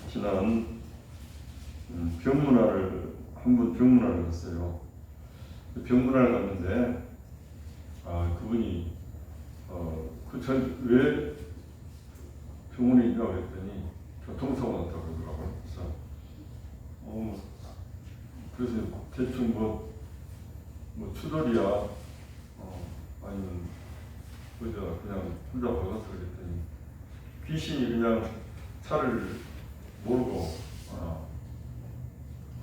지난 병문안을 한 번 병문안을 갔어요. 병문안을 갔는데 그분이 왜 병원에 있냐고 했더니 교통사고 났다고 그러더라고요. 그래서 대충 뭐 추돌이야 아니면 그냥 혼자 박아서 그랬더니 귀신이 그냥 차를 모르고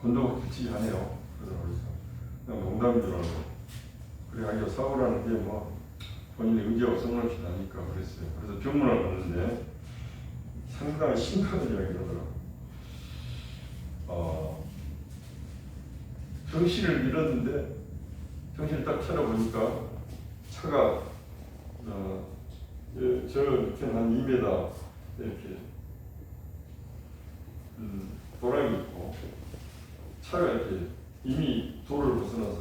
건조가 붙이지 않아요. 그래서 그냥 농담인 줄 알고 그래 아니요 사고라는 게 뭐 본인의 의지하고 상관없이 나니까 그랬어요. 그래서 병문안을 갔는데 상당히 심각한 이야기를 하더라고요. 정신을 잃었는데 정신을 딱 차려보니까 차가 저 밑에는 한 2m 이렇게 도랑이 있고 차가 이렇게 이미 도로를 벗어나서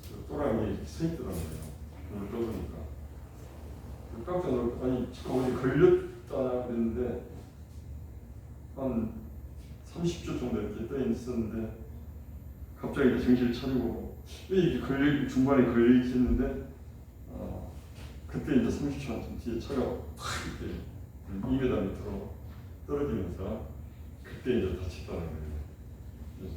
그 도랑이 서 있더라고요. 눈을 떠보니까 깜짝 놀랐 아니 차가 어디 걸렸다 그랬는데 한 30초 정도 이렇게 떠 있었는데 갑자기 정신을 차리고 왜 이렇게 중간에 걸려 있었는데 그때 이제 30초 한참 뒤에 차가 탁 이렇게 2m 밑으로 떨어지면서 그때 이제 다쳤다는 거예요. 그래서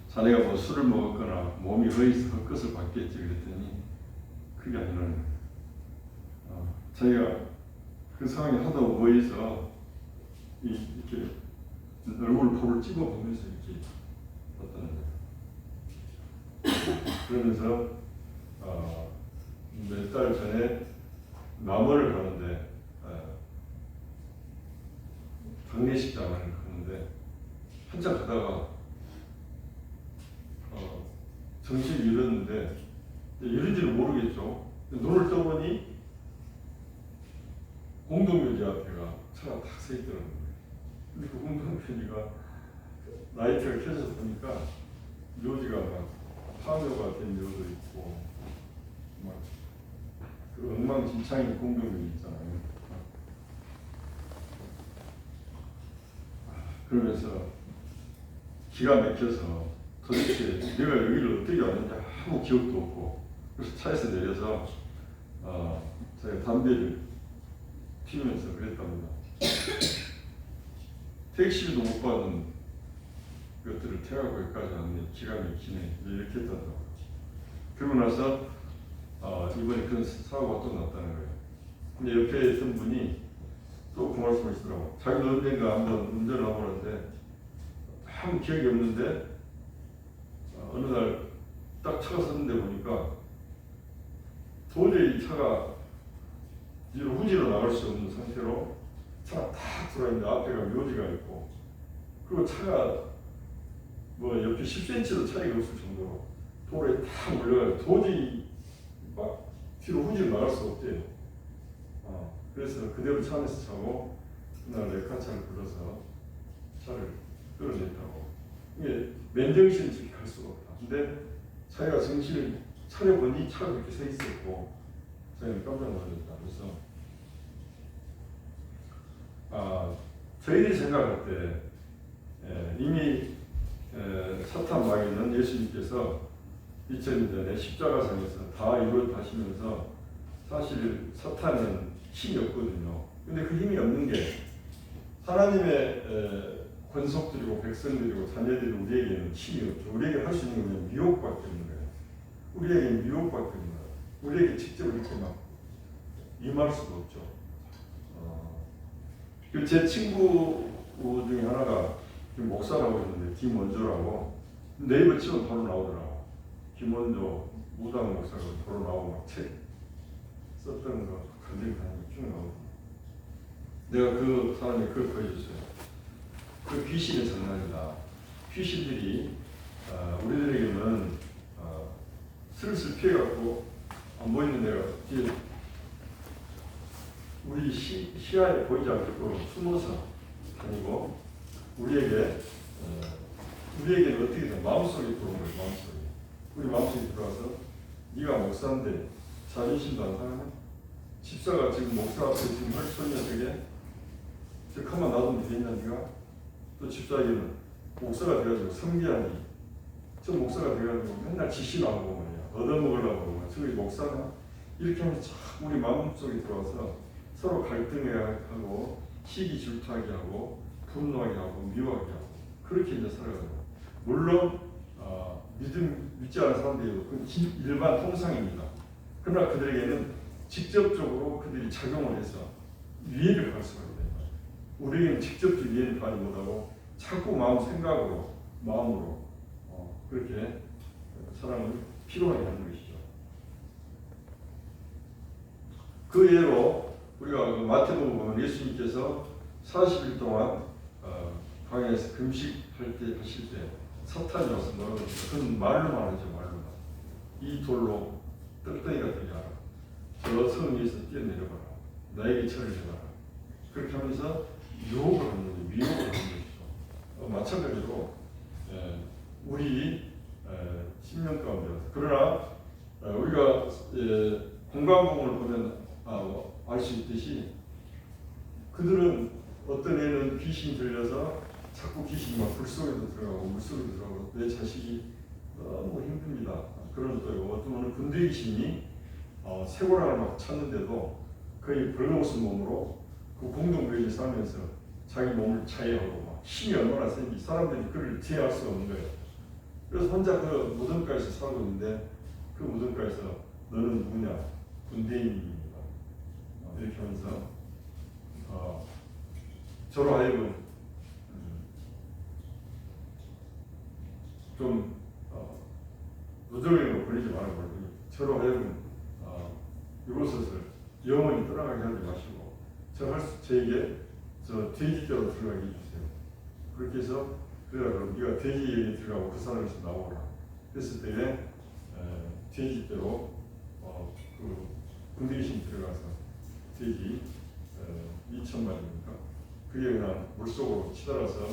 자네가 뭐 술을 먹었거나 몸이 헛것을 봤겠지 그랬더니 그게 아니라는 거예요. 자기가 그 상황이 하도 뭐해서 이렇게 얼굴 볼을 찍어 보면서 이렇게 봤다는 거예요. 그러면서 몇 달 전에 남원을 가는데 장례식장을 가는데 한참 가다가 정신을 잃었는데 잃은지를 모르겠죠. 눈을 떠보니 공동묘지 앞에가 차가 딱 서 있더라고요. 근데 그 공동묘지가 라이트가 켜져서 보니까 묘지가 막 파묘가 된 묘도 있고 막 그 엉망진창인 공동묘지 있잖아요. 그러면서 기가 막혀서 도대체 내가 여기를 어떻게 왔는지 아무 기억도 없고 그래서 차에서 내려서 제가 담배를 피우면서 그랬답니다. 택시도 못 받는 것들을 태워가고 여기까지 왔네. 기가 막히네. 이렇게 했다더라고요. 그러고 나서 이번에 그런 사고가 또 났다는 거예요. 근데 옆에 있던 분이 또 그 말씀을 하시더라고요. 자기도 언젠가 한번 운전을 하고 그러는데 아무 기억이 없는데 어느 날 딱 차가 섰는데 보니까 도저히 차가 뒤로 후지로 나갈 수 없는 상태로 차가 탁 들어있는데 앞에가 묘지가 있고 그리고 차가 뭐 옆에 10cm도 차이가 없을 정도로 도로에 탁 몰려가지고 도저히 막 뒤로 후지로 나갈 수 없대요. 그래서 그대로 차 안에서 자고 그날 레카차를 불러서 차를 끌어냈다고. 이게 맨정신이 저렇게 갈 수가 없다. 근데 자기가 정신을 차려보니 차가 그렇게 서 있었고 자기는 깜짝 놀랐다. 그래서 저희들이 생각할 때 이미 사탄 마귀는 예수님께서 2000년 전에 십자가상에서 다 이루어가시면서 사실 사탄은 힘이 없거든요. 근데 그 힘이 없는 게 하나님의 권속들이고 백성들이고 자녀들이 우리에게는 힘이 없죠. 우리에게 할 수 있는 건 미혹밖에 없는 거예요. 우리에게 미혹밖에 없는 거예요. 우리에게 직접 이렇게 막 임할 수가 없죠. 제 친구 중에 하나가 목사라고 있는데 김원조라고 네이버 치면 바로 나오더라고. 김원조 무당 목사가 바로 나오고 막 책 썼던 거 간증 쭉 나오고. 내가 그 사람이 그걸 보여줬어요. 그 귀신의 장난이다. 귀신들이 우리들에게는 슬슬 피해갖고 안 보이는 데가 뒤에 우리 시야에 보이지 않고 숨어서 다니고 우리에게는 어떻게든 마음속에 들어오는 거예요. 마음속에. 우리 마음속에 들어와서 네가 목사인데 자존심도 안 상하냐? 집사가 지금 목사 앞에 지금 할 소리냐 저게? 즉 하면 나도 받으면 되겠냐 네가? 또 집사에게는 목사가 돼가지고 성기하니 저 목사가 돼가지고 맨날 지시하고 말이야 얻어먹으려고 저기 목사가 이렇게 하면서 자꾸 우리 마음속에 들어와서 서로 갈등하고 시기 질투하게 하고 분노하게 하고 미워하게 하고 그렇게 이제 살아가요. 물론 믿지 않는 사람들이 그건 일반 통상입니다. 그러나 그들에게는 직접적으로 그들이 작용을 해서 위해를 갈 수가 있다. 우리에게는 직접적 위해를 가지 못하고 자꾸 마음 생각으로 마음으로 그렇게 사람을 피로하게 하는 것이죠. 그 예로 우리가 마태복음 보면 예수님께서 40일 동안 광야에서 금식할 때 하실 때 사탄이 와서 뭐라고 그러죠? 그건 말로만 하죠. 말로만. 이 돌로 떡덩이가 되게 하라. 저 성 위에서 뛰어내려봐라. 나에게 절을 해봐라. 그렇게 하면서 유혹을 하는 거죠. 미혹을 하는 것이죠. 마찬가지로 우리 10년 가운데 그러나 우리가 공관복음을 보면 알 수 있듯이 그들은 어떤 애는 귀신이 들려서 자꾸 귀신이 막 불 속에도 들어가고 물 속에도 들어가고 내 자식이 너무 힘듭니다. 그런 또 어떤 분은 군대 귀신이 쇠고랑을 막 찾는데도 거의 벌거벗은 몸으로 그 공동묘지에 살면서 자기 몸을 자해하고 막 힘이 얼마나 센지 사람들이 그를 제어할 수가 없는 거예요. 그래서 혼자 그 무덤가에서 살고 있는데 그 무덤가에서 너는 누구냐? 군대인입니다. 이렇게 하면서 저로 하여금 좀 무덤으로 걸리지 말고 저로 하여금 이곳을 영원히 떠나가게 하지 마시고 저에게 저 돼지떼로 들어가게 해주세요. 그렇게 해서 그럼 네가 돼지에 들어가고 그 사람에서 나오라. 그랬을 때에 돼지떼로 그 군대신 들어가서 돼지 2,000마리니까 그게 그냥 물속으로 치달아서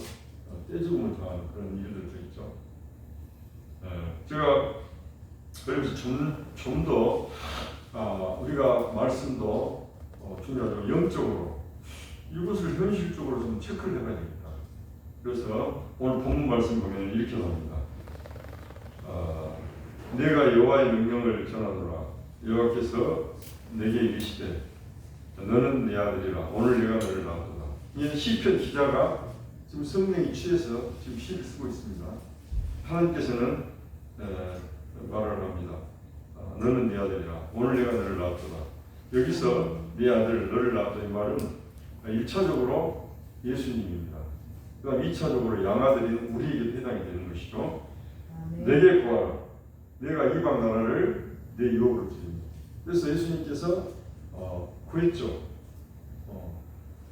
떼죽음을 당하는 그런 일들도 있죠. 제가 그래서 좀 더 우리가 말씀도 중요하지만 영적으로 이것을 현실적으로 좀 체크를 해봐야 되겠다. 그래서 오늘 본문 말씀 보면 이렇게 나옵니다. 내가 여호와의 명령을 전하노라. 여호와께서 내게 이르시되 너는 내 아들이라. 오늘 내가 너를 낳았도다. 이 시편 기자가 지금 성령이 취해서 지금 시를 쓰고 있습니다. 하나님께서는 말을 합니다. 너는 내 아들이라. 오늘 내가 너를 낳았도다. 여기서 내 아들 너를 낳았다 이 말은 1차적으로 예수님입니다. 그다음 2차적으로 양아들인 우리에게 해당이 되는 것이죠. 내게 구하라. 내가 이방 나라를 내 유업으로 드립니다. 그래서 예수님께서 구했죠.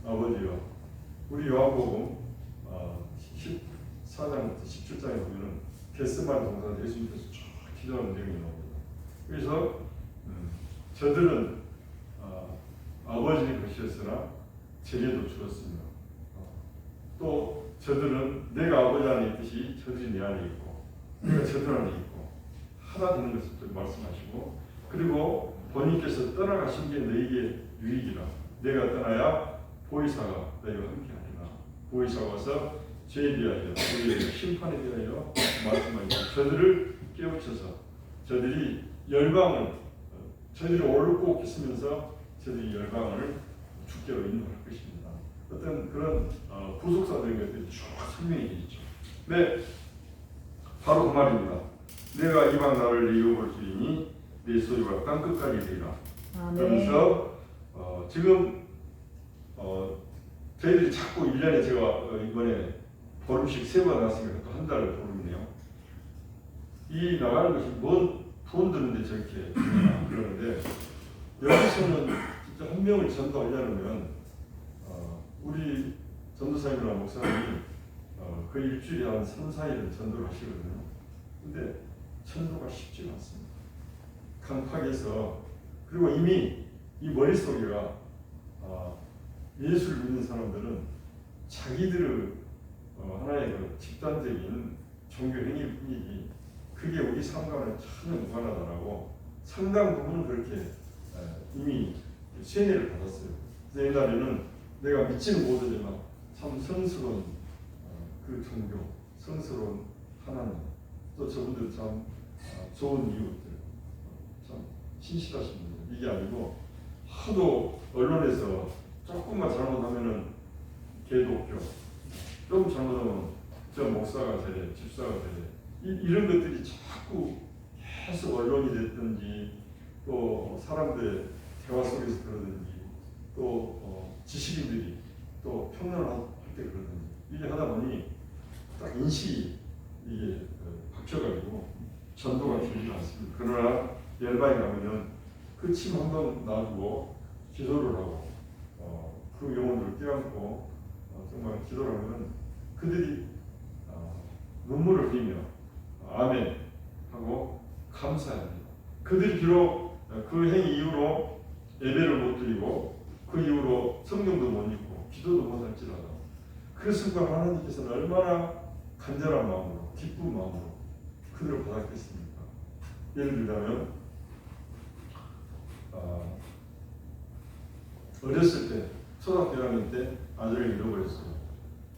아버지요. 우리 요한복음 14장부터 17장에 보면은 겟세마네 동산에서 예수님께서 쭉 기도하는 내용이 나옵니다. 그래서 저들은 아버지의 것이었으나 제게도 주었습니다. 또 저들은 내가 아버지 안에 있듯이 저들이 내 안에 있고 내가 저들 안에 있고 하나 되는 것을 또 말씀하시고 그리고 본인께서 떠나가신 게 너에게 유익이라. 내가 떠나야 보혜사가 너희와 함께하리라. 보혜사가 와서 죄에 대하여 우리의 심판에 대하여 말씀하시고 저들을 깨우쳐서 저들이 열방을 저들이 옳고 있으면서 저들이 열방을 주께로 인도할 것입니다. 어떤 그런 구속사적인 것들이 쭉 설명이 되죠. 네, 바로 그 말입니다. 내가 이방 나라를 내 유업을 주리니 내 소유가 땅끝까지 되리라. 그러면서 지금 저희들이 자꾸 1년에 제가 이번에 보름씩 3번 나왔으니까 또 한 달 보름이네요. 이 나가는 것이 뭔 돈 드는데 저렇게 그러는데 여기서는 진짜 한 명을 전도하려면 우리 전도사님이나 목사님이 그 일주일에 한 3, 4일은 전도를 하시거든요. 근데 전도가 쉽지가 않습니다. 강팍해서 그리고 이미 이 머릿속에가 예수를 믿는 사람들은 자기들의 하나의 그 집단적인 종교 행위일 뿐이지 그게 우리 삶과는 전혀 무관하다라고 상당 부분은 그렇게 이미 세뇌를 받았어요. 그래서 옛날에는 내가 믿지는 못하지만 참 성스러운 그 종교, 성스러운 하나님, 또 저분들 참 좋은 이웃들, 참 신실하신 분들. 이게 아니고 하도 언론에서 조금만 잘못하면은 개독교, 좀 잘못하면 저 목사가 되래, 집사가 되래. 이런 것들이 자꾸 계속 언론이 됐든지 또 사람들의 대화 속에서 그러든지 또 지식인들이 또 평론을 할 때 그러든지 이게 하다 보니 딱 인식이 이게 박혀가지고 전도가 되지 않습니다. 그러나 열방에 가면은 그 침 한번 놔두고 기도를 하고 그 영혼들을 껴안고 정말 기도를 하면은 그들이 눈물을 흘리며 아멘 하고 감사해야 합니다. 그들이 비록 그 행위 이후로 예배를 못 드리고 그 이후로 성경도 못 읽고 기도도 못 할지라도 그 순간 하나님께서는 얼마나 간절한 마음으로 기쁜 마음으로 그들을 받았겠습니까? 예를 들자면 어렸을 때 초등학교 1학년 때 아들을 잃어버렸어요.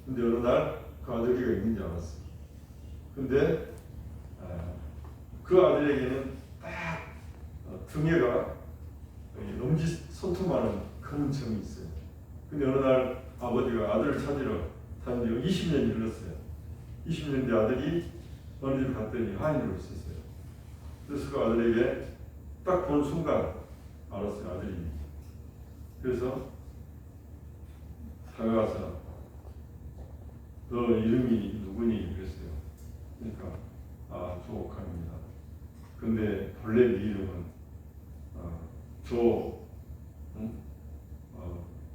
근데 어느 날 그 아들이가 있는지 알았어요. 근데 그 아들에게는 딱 등에가 엄지손톱만한 큰 점이 있어요. 근데 어느 날 아버지가 아들을 찾으러 다니고 20년이 흘렀어요. 20년 뒤 아들이 어느 집 갔더니 하인으로 있었어요. 그래서 그 아들에게 딱 본 순간 알았어요. 아들이. 그래서 다가가서 너 이름이 누구니? 그랬어요. 그러니까 조옥환입니다. 근데 본래 네 이름은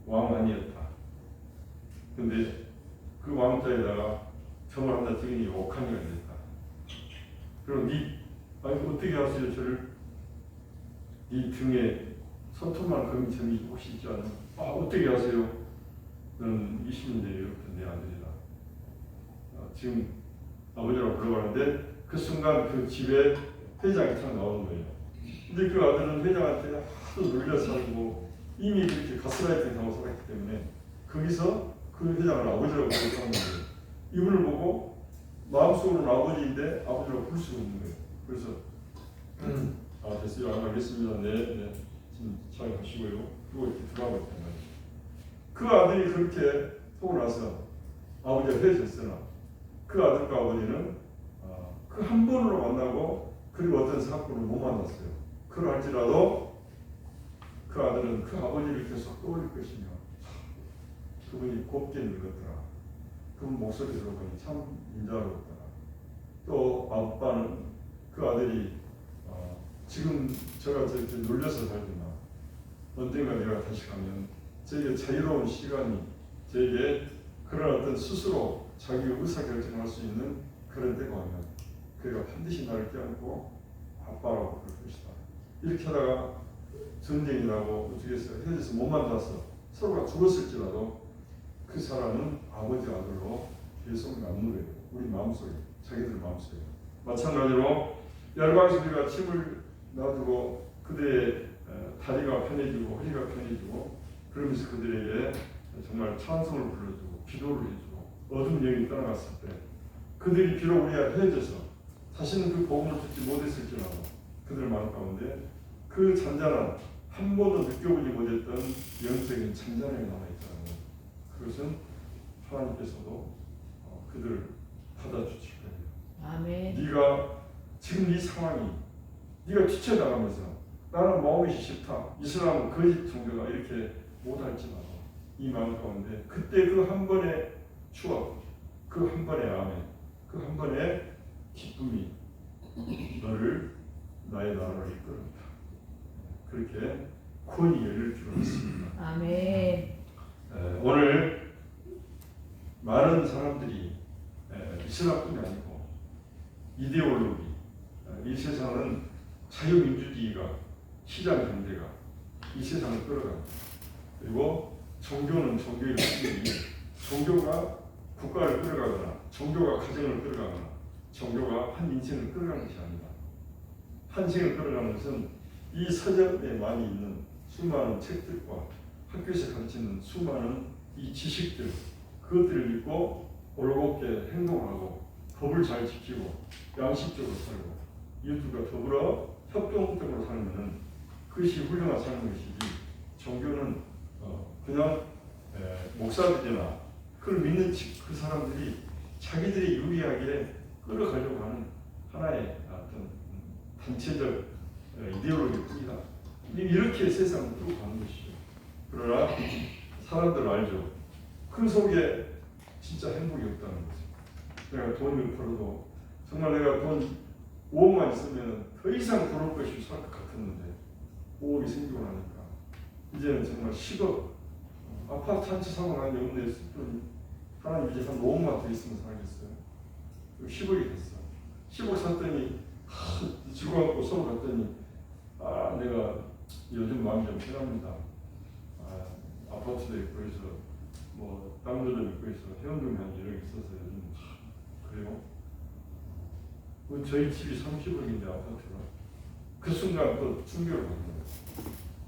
왕한이었다. 근데 그 왕자에다가 점을 하나 찍으니 옥한이가 됐다. 그럼 아니 어떻게 하세요? 저를 네 등에 손톱만큼 점이 혹시 있지 않나? 어떻게 하세요? 너는 20년 전에 잃었던 내 아들이다. 지금 아버지라고 불러가는데 그 순간 그 집에 회장이 탁 나오는 거예요. 근데 그 아들은 회장한테 하도 놀려 살고 이미 그렇게 가스라이팅 당하고 살았기 때문에 거기서 그 회장을 아버지라고 부르는 거예요. 이분을 보고 마음속으로는 아버지인데 아버지라고 부를 수가 없는 거예요. 그래서 됐어요. 알겠습니다. 네. 지금 잘 가시고요. 그리고 이렇게 들어가고 있단 말이에요. 그 아들이 그렇게 하고 나서 아버지가 헤어졌으나 그 아들과 아버지는 그 한 번으로 만나고 그리고 어떤 사건을 못 만났어요. 그럴지라도 그 아들은 그 아버지를 계속 떠올릴 것이며 그분이 곱게 늙었더라. 그분 목소리 들어보니 참 인자롭더라. 또 아빠는 그 아들이 지금 제가 저렇게 놀려서 살지만 언젠가 내가 다시 가면 저에게 자유로운 시간이 저에게 그런 어떤 스스로 자기 의사결정할 수 있는 그런 때가 오면 그가 반드시 나를 껴안고 아빠라고 부를 것이다. 이렇게 하다가 전쟁이 나고 어떻게해서 헤어져서 못 만나서 서로가 죽었을지라도 그 사람은 아버지 아들로 계속 남는 거예요. 우리 마음속에, 자기들 마음속에. 마찬가지로 열방에서 우리가 침을 놔두고 그들의 다리가 편해지고 허리가 편해지고 그러면서 그들에게 정말 찬송을 불러주고 기도를 해주고 어둠 영이 떠나갔을 때 그들이 비록 우리가 헤어져서 다시는 그 복음을 듣지 못했을지라도 그들 마음 가운데 그 잔잔한 한 번도 느껴보지 못했던 영적인 잔잔함이 남아있다는 것. 그것은 하나님께서도 그들을 받아주실 거예요. 아멘. 네가 지금 이 상황이 네가 뒤쳐나가면서 나는 마음이 싫다. 이슬람은 거짓 종교가 이렇게 못할지라도 이 마음 가운데 그때 그 한 번의 추억, 그 한 번의 아멘, 그 한 번의 기쁨이 너를 나의 나라로 이끌었다. 그렇게 권이 열릴 줄 믿습니다. 아멘. 오늘 많은 사람들이 이슬람뿐이 아니고 이데올로기, 이 세상은 자유민주주의가 시장 경제가 이 세상을 끌어갑니다. 그리고 종교는 종교의 힘이 종교가 국가를 끌어가거나 종교가 가정을 끌어가거나 종교가 한 인생을 끌어가는 것이 아니다. 한 인생을 끌어가는 것은 이 서점에 많이 있는 수많은 책들과 학교에서 가르치는 수많은 이 지식들 그것들을 믿고 올곧게 행동하고 법을 잘 지키고 양식적으로 살고 이웃들과 더불어 협동적으로 살면은 그것이 훌륭한 삶인 것이지 종교는 그냥 목사들이나 그걸 믿는 그 사람들이 자기들이 유리하게 끌어가려고 하는 하나의 어떤 단체적 이데올로기입니다. 이렇게 세상을 끌고 가는 것이죠. 그러나 사람들 알죠. 그 속에 진짜 행복이 없다는 거죠. 내가 돈을 벌어도 정말 내가 돈 5억만 있으면 더 이상 부를 것이 없을 것 같았는데 5억이 생기고 나니까 이제는 정말 10억 아파트 한 채 사고 난 게 없는데 하나님 이제 한 5억만 더 있으면 살겠어요. 10억이 됐어. 10억 샀더니 죽어갖고 서울 갔더니 내가 요즘 마음이 좀 편합니다. 아파트도 있고 해서 뭐 땅도 좀 있고 해서 회원금이 한 1억 있어서 요즘 그래요? 저희 집이 30억인데 아파트가 그 순간 또 충격을 받는 거예요.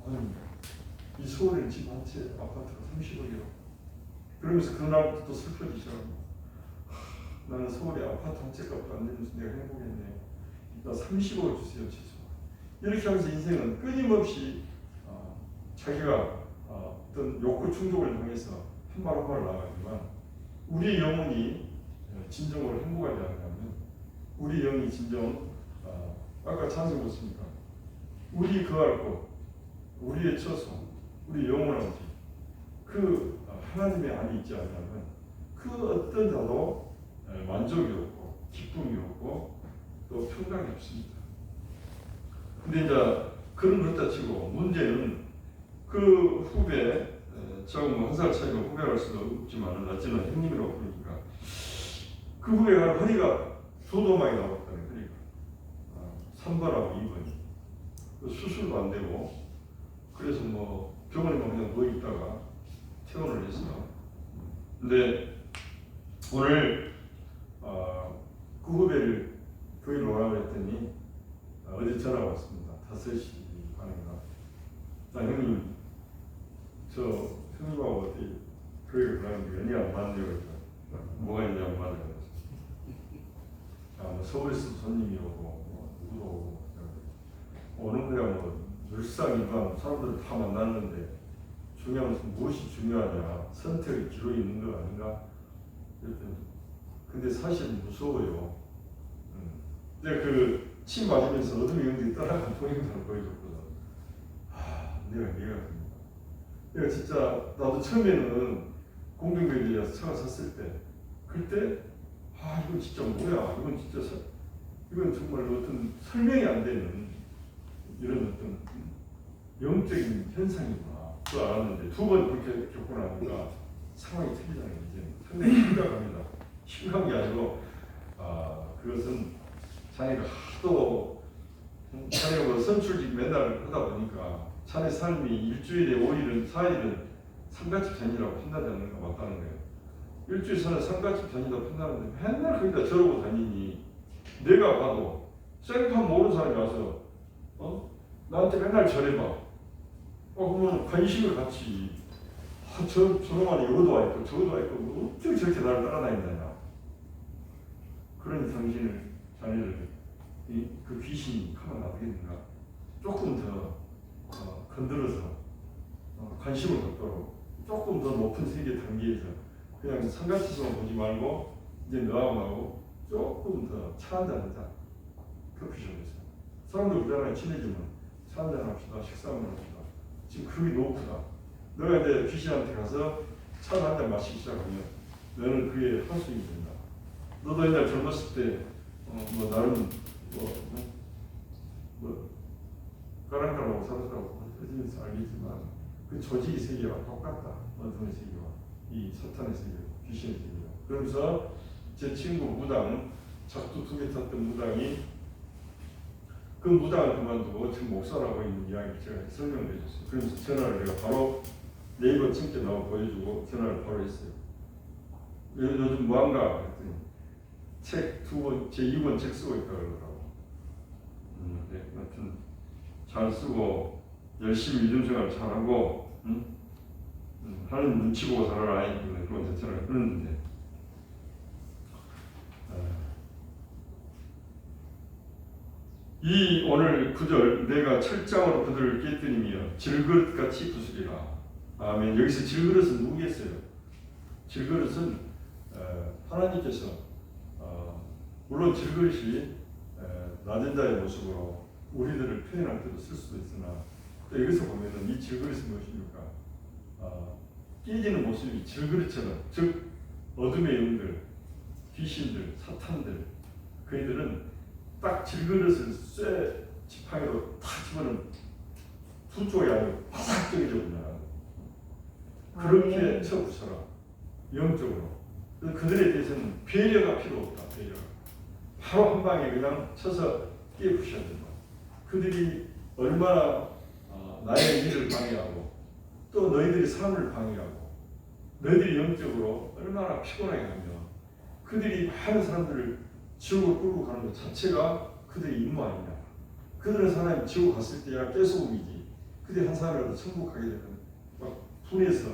아니 이 서울에 집 한 채 아파트가 30억이요. 그러면서 그날부터 또 슬퍼지기 시작합니다. 나는 서울에 아파트 한 채값도 안 되면서 내가 행복했네. 나 30억을 주세요 최소. 이렇게 하면서 인생은 끊임없이 자기가 어떤 욕구 충족을 통해서 한 발 한 발 나가지만 우리 영혼이 진정으로 행복하지 않으면 우리 영이 진정 아까 찬송 보습니까? 우리 거할 곳, 우리의 처소, 우리 영혼하지 그 하나님의 안에 있지 않으면 그 어떤 자도 만족이 없고 기쁨이 없고 또 평강이 없습니다. 근데 이제 그런 것다 치고 문제는 그 후배 저하고 뭐 한 살 차이가 후배랄 수도 없지만 낮지만 형님이라고 부르니까 그 후배가 허리가 도도막이 나왔다는 허리가 3번하고 2번이 수술도 안 되고 그래서 뭐 병원에 그냥 누워 있다가 퇴원을 했어요. 근데 오늘 그 후배를 교회를 오라고 했더니 어제 전화가 왔습니다. 5시 반인가. 형님 저 형님하고 어떻게 교회를 가는데 연이 안 맞네요. 그래서 뭐가 있냐 안 맞아요. 뭐 서울에서 손님이 오고 뭐 누구도 오고 오는 거야 뭐 늘상이가 사람들 다 만났는데 중요한 것은 무엇이 중요하냐 선택의 기로에 있는 거 아닌가 그랬더니 근데 사실 무서워요. 근데 그 침 맞으면서 어둠의 영들이 따라가는 동영상을 보여줬거든. 내가 이해가 됩니다. 내가 진짜 나도 처음에는 공동교회에 차가 샀을 때 그때 이건 진짜 뭐야 이건 정말 어떤 설명이 안 되는 이런 어떤 영적인 현상이구나 그걸 알았는데 두 번 그렇게 겪고 나니까 상황이 틀리다는 게 이제 상당히 심각합니다. 심각한 게 아니고 그것은 자기가 하도 자기가 뭐 선출직 맨날 하다 보니까 자기 삶이 일주일에 5일은 4일은 상가집 다니라고 판단하지 않는 거 맞다는 거예요. 일주일 전에 상가집 다니다고 판단하는데 맨날 거기다 저러고 다니니 내가 봐도 생판 모르는 사람이 와서 나한테 맨날 저래봐. 그러면 관심을 갖지. 저놈아니 여기도 와 있고 저기도 와 있고 뭐 어떻게 저렇게 나를 따라다닌다냐. 그러니 당신을 자네를 그 귀신이 가만 놔두겠는가. 조금 더 건드려서 관심을 갖도록 조금 더 높은 세계 단계에서 그냥 상가집만 보지 말고 이제 너하고 나하고 조금 더 차 한잔 하자. 커피숍에서 사람들 우리나라에 친해지면 차 한잔 합시다. 식사 한번 합시다. 지금 그게 너무 크다. 너가 이제 귀신한테 가서 차 한 잔 마시기 시작하면 너는 그게 한수인이 된다. 너도 옛날 젊었을 때 뭐 나름 까랑까랑하고 살았다고 해주면서 알겠지만 그 조직의 세계와 똑같다. 어둠의 세계와 이 사탄의 세계, 귀신의 세계와. 그러면서 제 친구 무당 작두 2개 탔던 무당이 그 무당을 그만두고 지금 목사라고 있는 이야기를 제가 설명을 해줬어요. 그러면서 전화를 내가 바로 네이버 친구 나와 보여주고 전화를 바로 했어요. 요즘 뭐한가 했더니 책 2권, 제 2권 책 쓰고 있다 그러더라고. 네, 하여튼 잘 쓰고 열심히 이중생활 잘하고 하나님 눈치 보고 살아라 그런 자체를 끊는데 이 오늘 9절 내가 철장으로 그들을 깨뜨리며 질그릇같이 부수리라. 아멘. 여기서 질그릇은 누구겠어요? 질그릇은 하나님께서 물론 질그릇이 낮은 자의 모습으로 우리들을 표현할 때도 쓸 수도 있으나 또 여기서 보면은 이 질그릇이 무엇입니까? 깨지는 모습이 질그릇처럼 즉 어둠의 영들, 귀신들, 사탄들 그이들은 딱 질그릇을 쇠 지팡이로 탁 집어넣으면 두 쪽이 아니고 바삭 쪄져 버려요. 그렇게 쳐 부숴라. 영적으로. 그들에 대해서는 배려가 필요 없다. 배려. 바로 한 방에 그냥 쳐서 깨 부셔야 된다. 그들이 얼마나 나의 일을 방해하고 또 너희들이 삶을 방해하고 너희들이 영적으로 얼마나 피곤하게 하면 그들이 많은 사람들을 지옥으로 끌고 가는 것 자체가 그들의 임무 아니냐. 그들은 사람이 지옥 갔을 때야 깨소금이지. 그들이 한 사람이라도 천국 가게 되면 막 분해서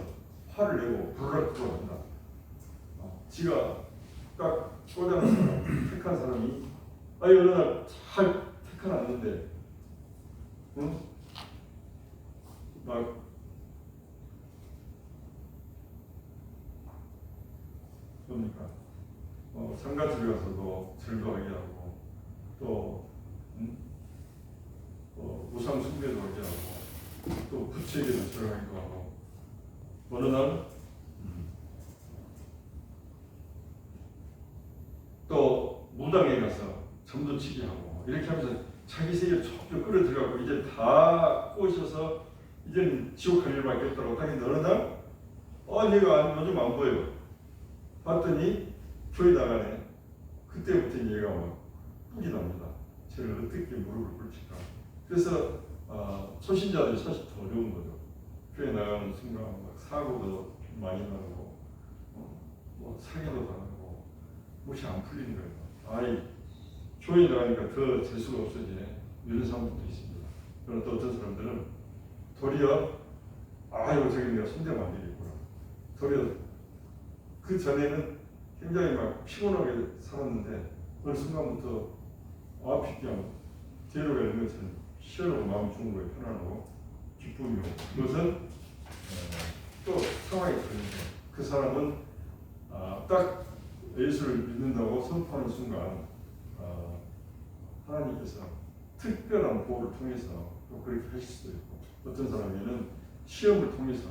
화를 내고 부르락 들어간다. 지가 딱 꽂아놓은 사람, 택한 사람이 어느 날 잘 택해놨는데 응? 막 뭡니까? 상가집에 가서도 즐거워하게 하고 또 우상 숭배도 하게 하고 또 부채에게도 절하기도 하고 어느 날 또 무당에 가서 점도치기 하고 이렇게 하면서 자기 세계를 쭉 끌어들여가고 이제 다 꼬셔서 이제는 지옥 갈 일밖에 없다고 딱 했는데 어느 날 얘가 요즘 안 보여. 봤더니 교회 나가네. 그때부터 얘가 막 뿔이 납니다. 쟤를 어떻게 무릎을 꿇칠까. 그래서 초신자들이 사실 더 어려운 거죠. 교회 나가는 순간 막 사고도 많이 나고 뭐 사기도 당하고 무시 안 풀리는 거예요. 교회 나가니까 더 재수가 없어지네. 이런 사람들도 있습니다. 그러나 또 어떤 사람들은 도리어 이거 저기 내가 손대면 안 되겠구나. 도리어 그 전에는 굉장히 막 피곤하게 살았는데 어느 순간부터 그냥 뒤로가 있는 것은 시원하고 마음 좋은 거예요. 편안하고 기쁨이고 그것은 또 상황이 다른데 그 사람은 딱 예수를 믿는다고 선포하는 순간 하나님께서 특별한 보호를 통해서 또 그렇게 하실 수도 있고 어떤 사람에는 시험을 통해서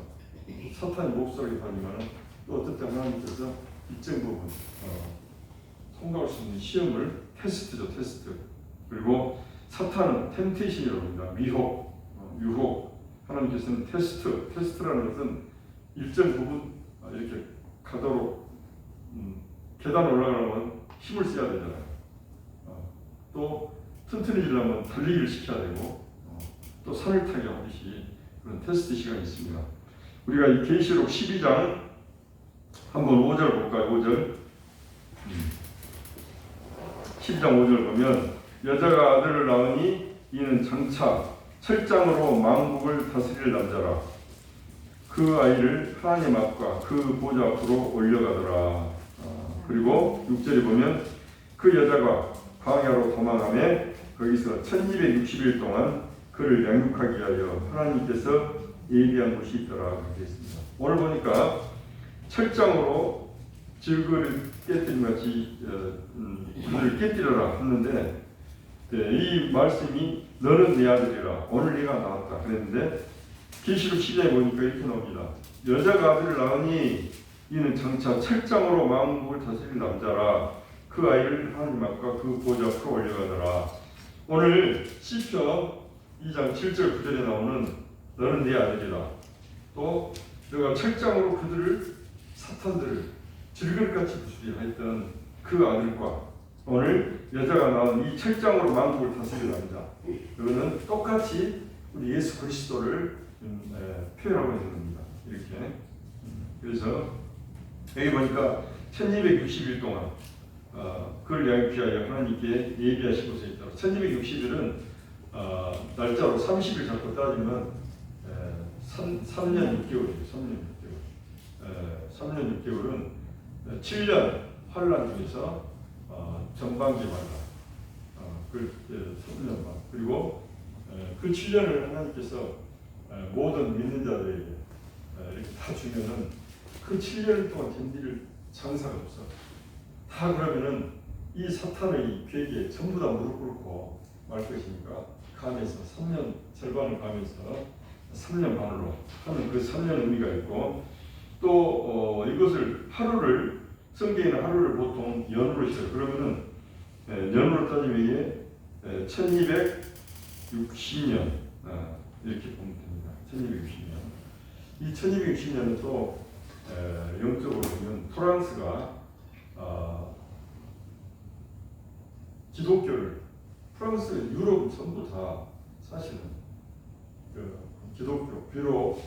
사탄이 몹쓸하게 하지만 또 어떤 때 하나님께서 일정 부분 통과할 수 있는 시험을 테스트죠. 테스트. 그리고 사탄은 템테이션이라고 합니다. 미혹, 유혹. 하나님께서는 테스트라는 것은 일정 부분 이렇게 가도록 계단 올라가려면 힘을 써야 되잖아요. 또 튼튼해지려면 달리기를 시켜야 되고 또 산을 타기 하듯이 그런 테스트 시간이 있습니다. 우리가 이 계시록 12장 한번 5절 볼까요? 5절 12장 5절 보면 여자가 아들을 낳으니 이는 장차 철장으로 만국을 다스릴 남자라. 그 아이를 하나님 앞과 그 보좌 앞으로 올려가더라. 그리고 6절에 보면 그 여자가 광야로 도망하며 거기서 1260일 동안 그를 양육하기 위하여 하나님께서 예비한 곳이 있더라. 그렇게 했습니다. 오늘 보니까 철장으로 질그릇 깨뜨림 같이 그를 깨뜨려라 했는데 이 말씀이 너는 내 아들이라 오늘 네가 낳았다 그랬는데 계시록 10장에 보니까 이렇게 나옵니다. 여자가 아들을 낳으니 이는 장차 철장으로 만국을 다스릴 남자라. 그 아이를 하나님 앞과 그 보좌 앞으로 올려가더라. 오늘 시편 2장 7절 9절에 나오는 너는 내 아들이라. 또 너가 철장으로 그들을 사탄들을 질그릇같이 부수리라 했던 그 아들과 오늘 여자가 낳은 이 철장으로 만국을 다스릴 남자, 이거는 똑같이 우리 예수 그리스도를 표현하고 있는 겁니다. 이렇게. 그래서 여기 보니까 1260일 동안 그를 양육하여 하나님께 예비하신 곳에 있다. 1260일은 날짜로 30일 잡고 따지면 3년 6개월이에요. 3년 6개월. 3년 6개월은 7년 환란 중에서 전반기 환란, 그 3년 반. 그리고 그 7년을 하나님께서 모든 믿는 자들에게 이렇게 다 주면은 그 7년 동안 견딜 장사가 없어. 다 그러면은 이 사탄의 괴기에 전부 다 무릎 꿇고 말 것이니까 가면서 3년 절반을 가면서 3년 반으로 하는 그 3년 의미가 있고, 또 이것을 하루를, 성경에는 하루를 보통 연으로 쉬어요. 그러면은 연으로 따지면 이게 1260년 이렇게 보면 됩니다. 1260년. 이 1260년은 또 영적으로 보면 프랑스가 기독교를, 프랑스, 유럽 전부 다 사실은 그 기독교, 비록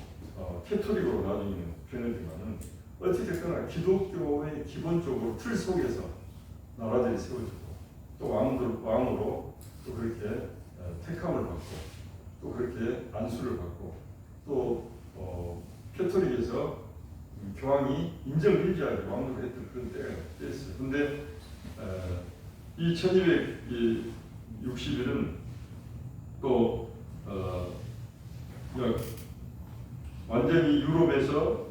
캐토릭으로 나중에는 변했지만은 어찌됐거나 기독교의 기본적으로 틀 속에서 나라들이 세워지고, 또 왕으로 또 그렇게 택함을 받고, 또 그렇게 안수를 받고, 또 캐토릭에서 교황이 인정을 일지하게 왕으로 했던 그런 때가 있어요. 그런데 이 1260일은 또 완전히 유럽에서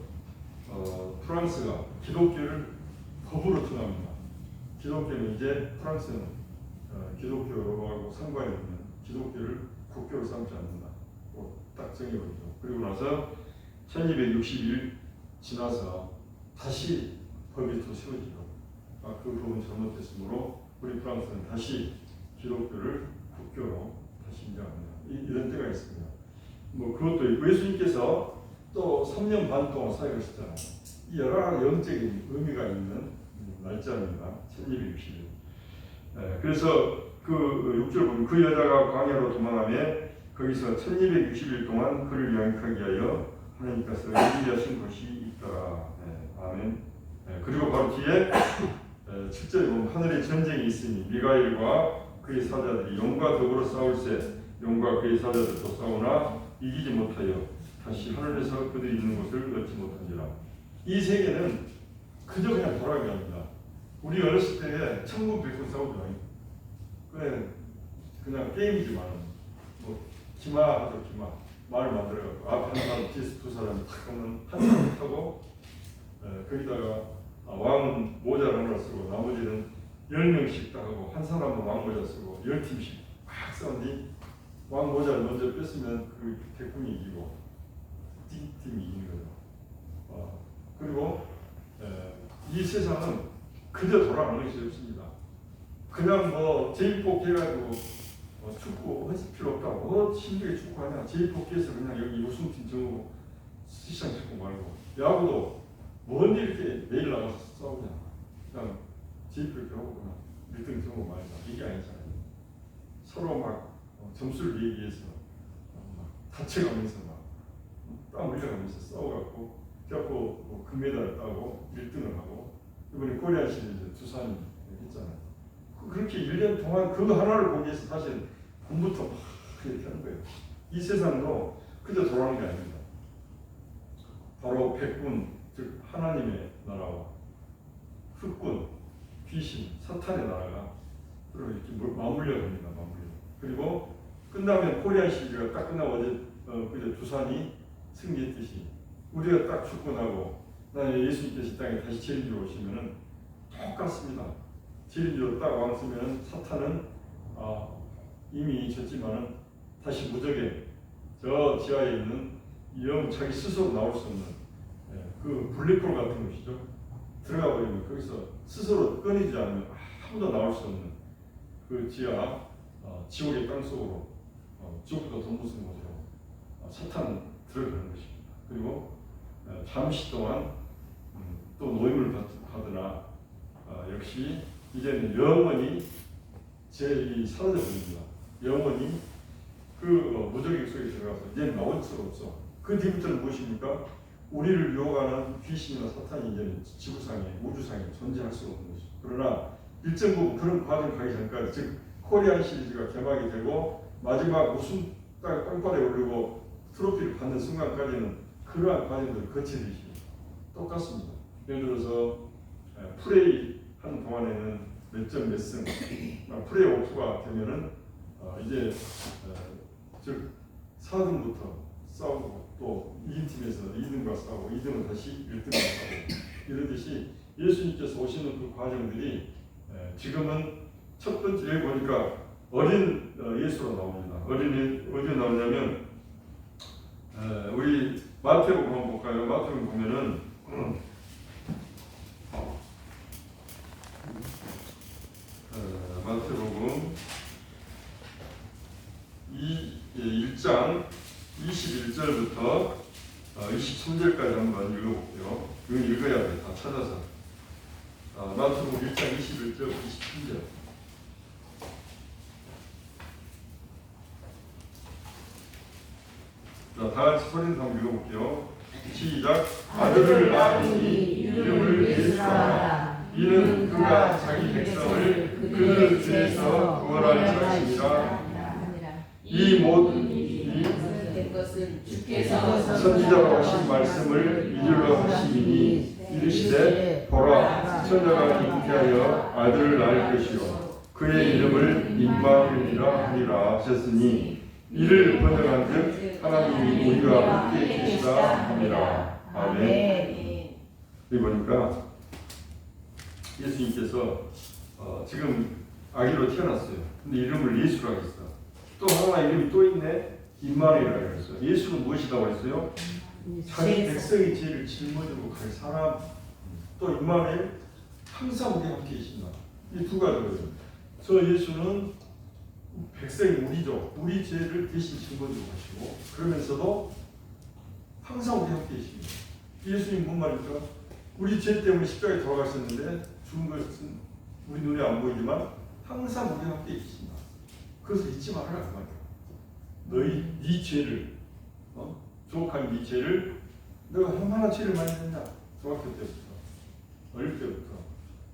프랑스가 기독교를 법으로 정합니다. 기독교는 이제 프랑스는 기독교하고 상관이 없는 기독교를 국교로 삼지 않는다. 딱 정해버리죠. 그리고 나서 1260일 지나서 다시 법이 또 세워지고, 그 법은 잘못됐으므로 우리 프랑스는 다시 기독교를 국교로 다시 인정합니다. 이런 때가 있습니다. 그것도 있고, 예수님께서 또 3년 반 동안 사역하셨잖아요. 이 여러 가지 영적인 의미가 있는 날짜입니다. 1260일. 그래서 그 6절 보면 그 여자가 광야로 도망하며 거기서 1260일 동안 그를 양육하기 위하여 하나님께서 인도하신 것이 있더라. 아멘. 그리고 바로 뒤에 7절에 보면 하늘에 전쟁이 있으니 미가엘과 그의 사자들이 용과 더불어 싸울세 용과 그의 사자들도 싸우나 이기지 못하여 다시 하늘에서 그들이 있는 곳을 얻지 못한지라. 이 세계는 그저 그냥 돌아가게 합니다. 우리 어렸을 때 천국 뵙고 싸우죠. 그냥 게임이지만 기마하죠. 기마. 말을 만들어갖고 앞에 한 사람, 뒤에서 두 사람이 탁 하면 한 사람 타고 거기다가 왕은 모자를 하나 쓰고 나머지는 10명씩 딱 하고 한 사람은 왕 모자 쓰고 10팀씩 막 싸우니 왕 모자를 먼저 뺐으면 그 대군이 이기고 D팀이 이기는 거죠. 그리고 이 세상은 그저 돌아가는 것이 없습니다. 그냥 제입복 해가지고 축구 하실 필요 없다고 힘들게 축구하냐, 제입복해서 그냥 여기 우승팀 정하고 시장 축구 말고, 야구도 뭔데 이렇게 매일 나가서 싸우냐, 그냥 제입복 하고 그냥 1등 정하고 말이야. 이게 아니잖아요. 서로 막 점수를 내기 위해서 막 다쳐가면서 땀 흘려가면서 싸워갖고 그래갖고 금메달을 따고 1등을 하고, 이번에 코리안 시리즈 두산이 했잖아요. 그렇게 1년 동안 그 하나를 보기 위해서 사실 봄부터 막 이렇게 하는 거예요. 이 세상도 그저 돌아가는 게 아닙니다. 바로 백군, 즉 하나님의 나라와 흑군, 귀신, 사탄의 나라가 이렇게 맞물려 갑니다. 그리고 끝나면 코리안 시리즈가 딱 끝나고 어제 그저 두산이 승리했듯이 우리가 딱 죽고 나고 나는 예수님께서 이 땅에 다시 재림으로 오시면은 똑같습니다. 재림으로 딱 왔으면은 사탄은 이미 졌지만은 다시 무적에 저 지하에 있는 영 자기 스스로 나올 수 없는 그 블랙홀 같은 것이죠. 들어가 버리면 거기서 스스로 꺼내지 않으면 아무도 나올 수 없는 그 지하 지옥의 땅 속으로 지옥보다 더 무서운 곳으로 사탄은 들어가는 것입니다. 그리고 잠시 동안 또 노임을 받으나 역시 이제는 영원히 제 사라져 버립니다. 영원히 그 무적의 속에 들어가서 이제 나올 수가 없어. 그 뒤부터는 무엇입니까? 우리를 유혹하는 귀신이나 사탄이 이제는 지구상에, 우주상에 존재할 수가 없는 것이죠. 그러나 일정 부분 그런 과정 가기 전까지, 즉 코리안 시리즈가 개막이 되고 마지막 우승 땅바닥에 오르고 트로피를 받는 순간까지는 그러한 과정들을 거치듯이 똑같습니다. 예를 들어서 프레이 하는 동안에는 몇 점 몇 승, 프레이 오프가 되면은 이제 즉 4등부터 싸우고 또 이긴 팀에서 2등과 싸우고 2등은 다시 1등과 싸우고 이러듯이 예수님께서 오시는 그 과정들이 지금은 첫 번째 여기 보니까 어린 예수로 나옵니다. 어디 나오냐면 우리 마태복음 한번 볼까요? 마태복음 보면은 마태복음 1장 21절부터 23절까지 한번 읽어볼게요. 이건 읽어야 돼. 다 찾아서. 마태복음 1장 21절 23절. 자, 다 같이 소리내서 한번 읽어볼게요. 시작. 아들을 낳으니 이름을 예수라 하라. 이는 그가 자기 백성을 그들 죄에서 구원할 것이니라. 이 모든 일이 주께서 선지자로 하신 말씀을 이루려 하심이니 이르시되 보라 처녀가 잉태하여 아들을 낳을 것이요 그의 이름을 임마누엘이라 하리라 하셨으니 이를 번역한즉 하나님이 우리가 함께 계시다 함이라. 아멘. 여기 보니까 예수님께서 지금 아기로 태어났어요. 근데 이름을 예수라고 했어. 또 하나 이름이 또 있네. 임마누엘이라고 했어요. 예수는 무엇이라고 했어요? 자기 백성의 죄를 짊어지고 갈 사람. 또 임마누엘 항상 우리 함께 계신다. 이 두 가지거든요. 저 예수는 백성이 우리죠. 우리 죄를 대신 짊어지고 가시고 그러면서도 항상 우리 함께 계십니다. 예수님 뭔 말입니까? 우리 죄 때문에 십자가에 돌아가셨는데 죽은 것은 우리 눈에 안 보이지만 항상 우리 함께 계신다. 그래서 잊지 말아라 그 말이야. 네 죄를 조각한 네 죄를 내가 얼마나 죄를 많이 했냐. 중학교 때부터 어릴 때부터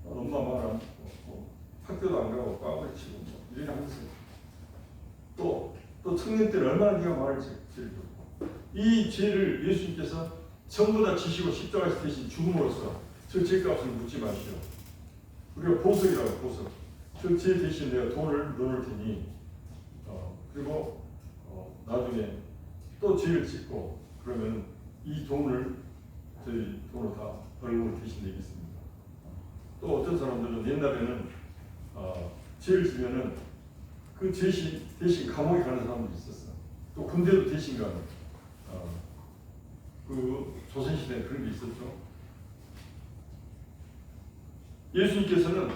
엄마 말 안 듣고 학교도 안 가고 까불이 치고 이래 하면서 또 청년 때는 얼마나 네가 말을 죄를 듣고 이 죄를 예수님께서 전부 다 지시고 십자가에서 대신 죽음으로써 저 죄값을 묻지 마시오. 우리가 보석이라고 보석. 저 죄 대신 내가 돈을 넣을 테니 그리고 나중에 또 죄를 짓고 그러면 이 돈을 저희 돈으로 다 벌금을 대신 내겠습니다. 또 어떤 사람들은 옛날에는 죄를 지면은 그 죄 대신 감옥에 가는 사람도 있었어. 또 군대도 대신 가는. 그 조선시대에 그런 게 있었죠. 예수님께서는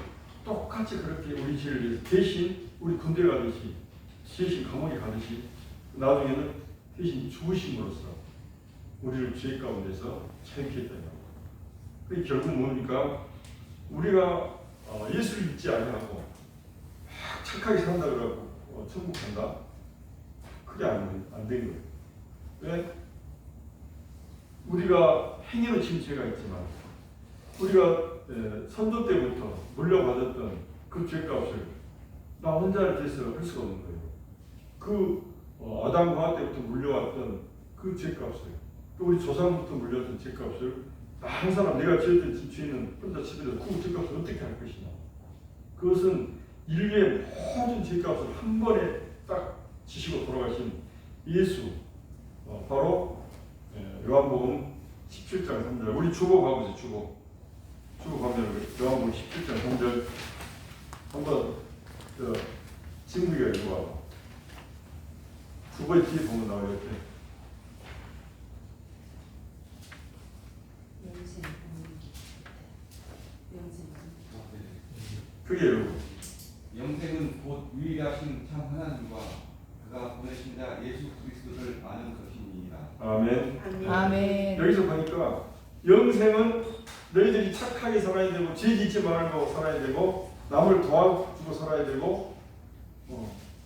똑같이 그렇게 우리 죄를 위해서 대신 우리 군대 가듯이 대신 감옥에 가듯이 나중에는 대신 죽으심으로써 우리를 죄 가운데서 자유케 했다는 거예요. 그게 결국 뭡니까? 우리가 예수를 믿지 아니하고 착하게 산다 그러고 천국 간다? 그게 안 된 거예요. 왜? 우리가 행위로 지은 죄가 있지만 우리가 선조 때부터 물려받았던 그 죄값을 나 혼자 대해서 할 수가 없는 거예요. 그 아담 하와 때부터 물려왔던 그 죄값을 또 우리 조상부터 물려왔던 죄값을 한 사람 내가 지었던 죄는 혼자 집에서 그 죄값을 어떻게 할 것이냐. 그것은 인류의 모든 죄값을 한 번에 딱 지시고 돌아가신 예수 바로 요한복음 17장 3절 우리 주보 가보세요. 주보 가면 요한복음 17장 3절 한번 친구가 읽어봐. 주보의 뒤에 보면 나와요. 이렇게 그게 여러분 영생은 곧 유일하신 참 하나님과 그가 보내신 자 예수 그리스도를 아는 것이니라. 아멘. 아멘. 여기서 보니까 영생은 너희들이 착하게 살아야 되고 죄 짓지 말고 살아야 되고 남을 도와주고 살아야 되고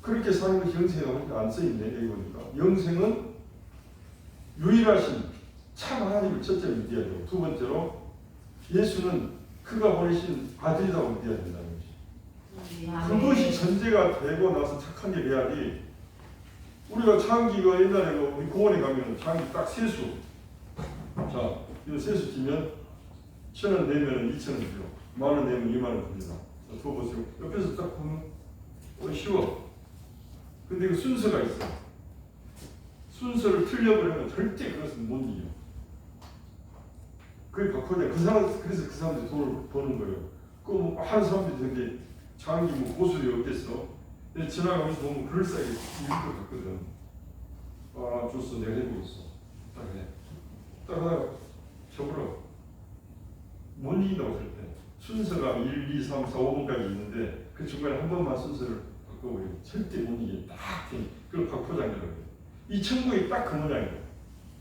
그렇게 사는 것이 영생이라고 안 써있네. 여기 보니까 영생은 유일하신 참 하나님을 첫째로 믿어야 되고 두 번째로 예수는 그가 보내신 아들이라고 믿어야 된다는 것이. 그것이 전제가 되고 나서 착한 게 돼야지. 우리가 창기가 옛날에 우리 공원에 가면 창기 딱 세수. 자, 이거 세수 지면 1,000원 내면 2,000원 줘요. 10,000원 내면 20,000원 줍니다. 더 보세요. 옆에서 딱 보면 쉬워. 근데 그 순서가 있어. 순서를 틀려버리면 절대 그것은 못 이겨. 그게 바꾸냐. 그래서 그 사람들이 돈을 버는 거예요. 그 하는 사람들이 되게 장기 고술이 없겠어. 근데 지나가면서 보면 그럴싸하게 이길 것 같거든. 아, 줬어. 내가 해보겠어. 딱 해. 딱 하다가 저버려. 못 이긴다고 절대. 순서가 1, 2, 3, 4, 5번까지 있는데 그 중간에 한 번만 순서를 바꿔버리면 절대 못 이기게 딱 그걸 박포장이라고 해요. 이 천국이 딱 그 모양이에요.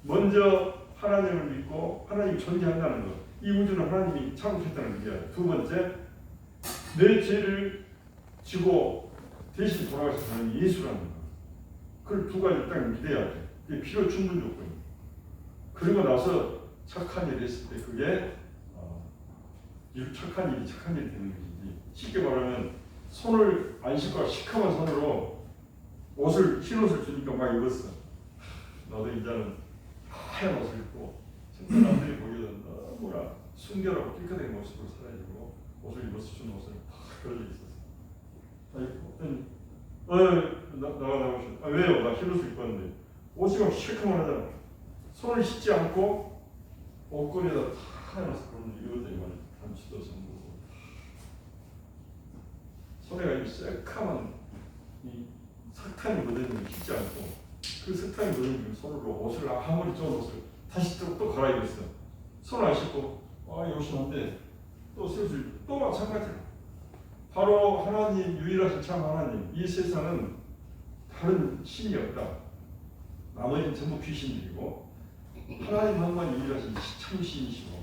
먼저 하나님을 믿고 하나님 존재한다는 것. 이 우주는 하나님이 창조했다는 걸 믿어야 돼. 두 번째, 내 죄를 지고 대신 돌아가신 하나님이 예수라는 것. 그걸 두 가지 딱 믿어야 돼. 그게 필요 충분 조건이에요. 그리고 나서 착한 일을 했을 때 그게 착한 일이 되는 것이지. 쉽게 말하면 손을 안 씻고 시커먼 손으로 흰 옷을 주니까 막 입었어. 나도 이제는 하얀 옷을 입고 정말 남들이 보기에는 너무나 순결하고 깨끗한 모습으로 살아야지고 옷을 입어서 준 옷을 그려져 있었어. 나가셔. 왜요? 나 흰 옷을 입었는데 옷이 막 시커먼하잖아. 손을 씻지 않고 옷걸이에다 하얀 옷을 그러면 이거지 말이야. 단추도 전부 손에가 이 새카만 이 석탄이 묻어있는 걸 씻지 않고 그 석탄이 묻어있는 손으로 옷을 아무리 좋은 옷을 다시 또 갈아입었어. 손을 안 씻고 요심한데 또 새 옷을 또 마찬가지야. 바로 하나님 유일하신 참 하나님. 이 세상은 다른 신이 없다. 나머지는 전부 귀신들이고 하나님 한만 유일하신 참 신이시고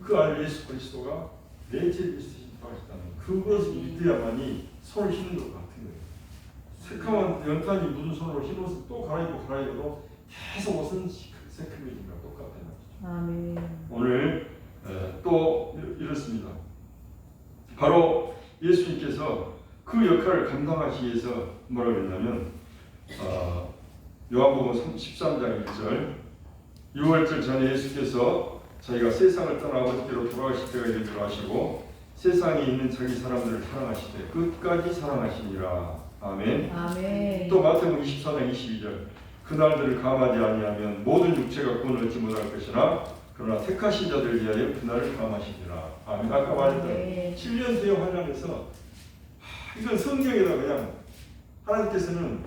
그 아들 예수 그리스도가 내 죄를 있으신 바하셨다는 그것을 믿어야만이 손을 씻는 것 같은 거예요. 새카만 연탄이 묻은 손으로 흰 옷을 또 갈아입어도 계속 옷은 새카매진 거랑 똑같아요. 아멘. 오늘 또 이렇습니다. 바로 예수님께서 그 역할을 감당하시기 위해서 뭐라고 했냐면 요한복음 13장 1절 6월절 전에 예수께서 자기가 세상을 떠나 아버지께로 돌아가실 때가 이를 줄 아시고 세상에 있는 자기 사람들을 사랑하시되 끝까지 사랑하시니라. 아멘. 아멘. 또 마태복음 24장 22절 그날들을 감하지 아니하면 모든 육체가 구원을 얻지 못할 것이나 그러나 택하신 자들 위하여 그날을 감하시리라. 아멘. 아까 말했던 7년 수용 환란에서 이건 성경에다 그냥 하나님께서는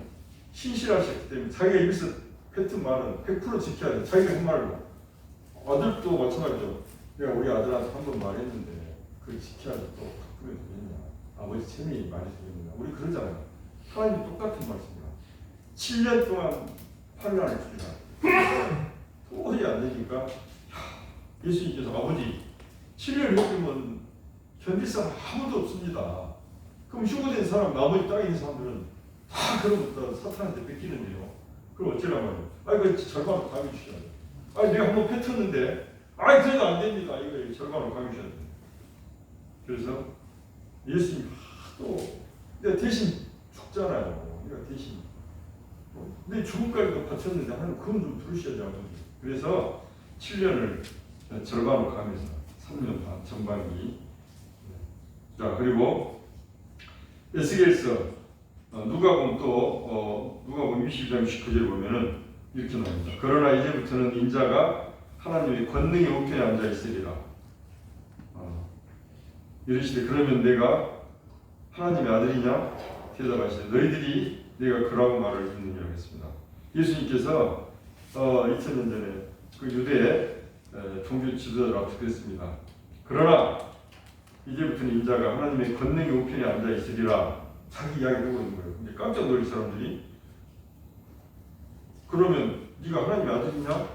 신실하셨기 때문에 자기가 입에서 뱉은 말은 100% 지켜야 돼. 자기가 한 말로. 아들도 마찬가지죠. 내가 우리 아들한테 한 번 말했는데 그걸 지켜야지 또 바꾸면 되겠냐. 아버지 체면이 많이 되겠냐. 우리 그러잖아요. 하나님 똑같은 말씀이야. 7년 동안 환난을 주리라. 도저히 안 되니까 예수님께서 아버지 7년 후면 견딜 사람 아무도 없습니다. 그럼 휴거된 사람 나머지 땅에 있는 사람들은 다 그로부터 사탄한테 뺏기는데요. 그럼 어쩌란 말이에요. 그 절반을 감해 주셔야 돼요. 내가 한번 뱉었는데 그래도 안 됩니다. 이거 절반을 감해 주셔야 돼요. 그래서 예수님 또 내가 대신 죽잖아요. 내가 대신 내 죽음까지도 바쳤는데 하나님 그건 좀 들으셔야지 아버지. 그래서 7년을 절반으로 감해서 3년 반 전반기. 자 그리고 에스겔서 누가복음 또 누가복음 22장 19절에 보면은 이렇게 나옵니다. 그러나 이제부터는 인자가 하나님의 권능의 우편에 앉아 있으리라. 이르시되 그러면 내가 하나님의 아들이냐? 대답하시되 너희들이 내가 그라고 말을 듣느니라 했습니다. 예수님께서 2000년 전에 그 유대의 종교 지도자를 어떻게 했습니다. 그러나 이제부터는 인자가 하나님의 권능의 우편에 앉아 있으리라. 자기 이야기를 하고 있는 거예요. 근데 깜짝 놀란 사람들이 그러면 네가 하나님의 아들이냐?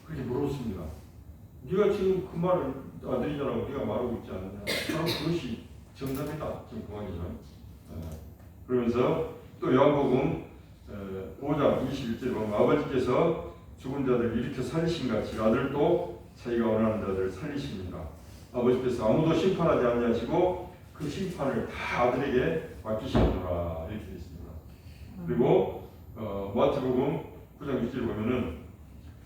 그렇게 물었습니다. 네가 지금 그 말을 아들이냐라고 네가 말하고 있지 않느냐? 바로 그것이 정답이다. 지금 그 말이죠. 그러면서 또 요한복음 5장 21절에 보면 아버지께서 죽은 자들 일으켜 살리신 같이 아들도 자기가 원하는 자들 살리십니다. 아버지께서 아무도 심판하지 아니하시고 그 심판을 다 아들에게 맡기시노라 이렇게 되어 있습니다. 그리고 마태복음 9장 6절에 보면은